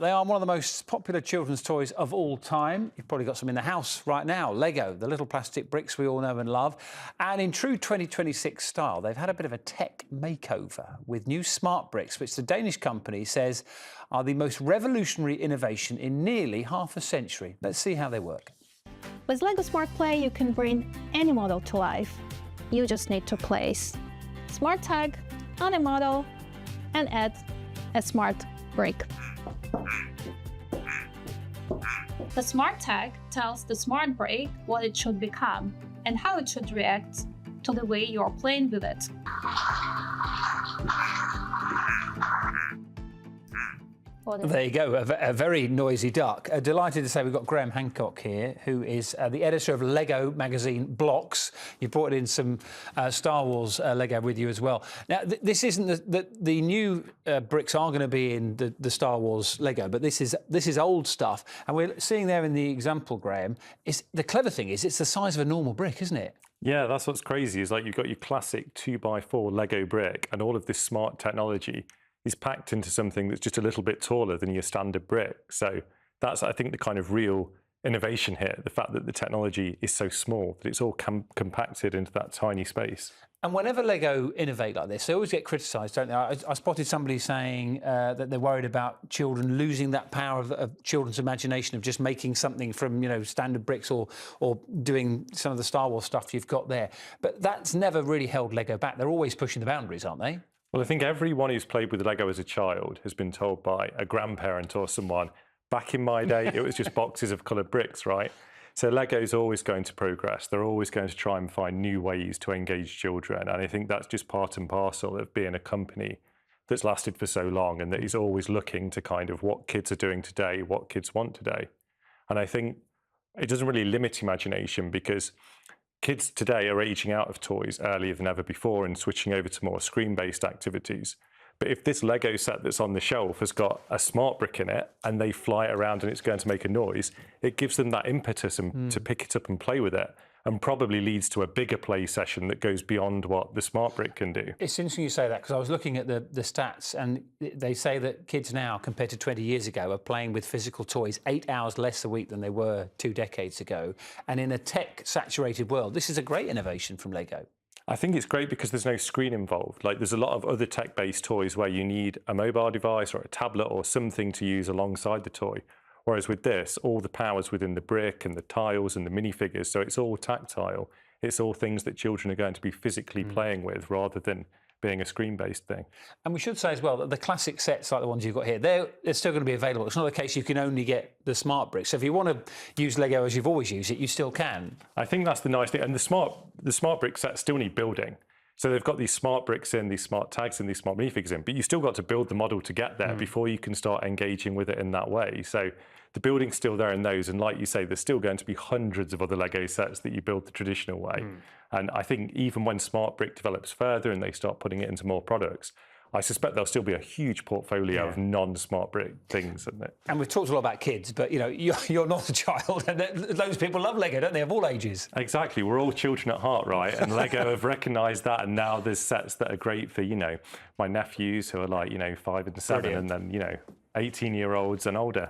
They are one of the most popular children's toys of all time. You've probably got some in the house right now. Lego, the little plastic bricks we all know and love. And in true 2026 style, they've had a bit of a tech makeover with new smart bricks, which the Danish company says are the most revolutionary innovation in nearly half a century. Let's see how they work. With Lego Smart Play, you can bring any model to life. You just need to place smart tag on a model and add a smart brick. The smart tag tells the smart brick what it should become and how it should react to the way you're playing with it. There you go, a very noisy duck. Delighted to say we've got Graham Hancock here, who is the editor of Lego magazine Blocks. You brought in some Star Wars Lego with you as well. Now, this isn't the new bricks are going to be in the Star Wars Lego, but this is old stuff. And we're seeing there in the example, Graham, the clever thing is it's the size of a normal brick, isn't it? Yeah, that's what's crazy, is like you've got your classic 2x4 Lego brick and all of this smart technology is packed into something that's just a little bit taller than your standard brick. So that's, I think, the kind of real innovation here, the fact that the technology is so small, that it's all compacted into that tiny space. And whenever Lego innovate like this, they always get criticised, don't they? I spotted somebody saying that they're worried about children losing that power of children's imagination of just making something from, standard bricks or doing some of the Star Wars stuff you've got there. But that's never really held Lego back. They're always pushing the boundaries, aren't they? Well, I think everyone who's played with Lego as a child has been told by a grandparent or someone, back in my day, it was just boxes of coloured bricks, right? So Lego's always going to progress. They're always going to try and find new ways to engage children. And I think that's just part and parcel of being a company that's lasted for so long and that is always looking to kind of what kids are doing today, what kids want today. And I think it doesn't really limit imagination, because kids today are aging out of toys earlier than ever before and switching over to more screen-based activities. But if this Lego set that's on the shelf has got a smart brick in it and they fly it around and it's going to make a noise, it gives them that impetus to pick it up and play with it, and probably leads to a bigger play session that goes beyond what the smart brick can do. It's interesting you say that, because I was looking at the stats, and they say that kids now, compared to 20 years ago, are playing with physical toys 8 hours less a week than they were 2 decades ago. And in a tech-saturated world, this is a great innovation from Lego. I think it's great because there's no screen involved. Like, there's a lot of other tech-based toys where you need a mobile device or a tablet or something to use alongside the toy. Whereas with this, all the power's within the brick and the tiles and the minifigures, so it's all tactile. It's all things that children are going to be physically playing with rather than being a screen-based thing. And we should say as well that the classic sets like the ones you've got here, they're still going to be available. It's not the case you can only get the smart bricks. So if you want to use Lego as you've always used it, you still can. I think that's the nice thing. And the smart brick sets still need building. So they've got these smart bricks in, these smart tags in, these smart minifigures in, but you still got to build the model to get there before you can start engaging with it in that way. So the building's still there in those, and like you say, there's still going to be hundreds of other Lego sets that you build the traditional way. And I think even when smart brick develops further and they start putting it into more products, I suspect there'll still be a huge portfolio of non-smart brick things, isn't it? And we've talked a lot about kids, but you're not a child, and those people love Lego, don't they, of all ages? Exactly, we're all children at heart, right? And Lego have recognised that, and now there's sets that are great for, my nephews who are like, 5 and 7, and then, 18-year-olds and older.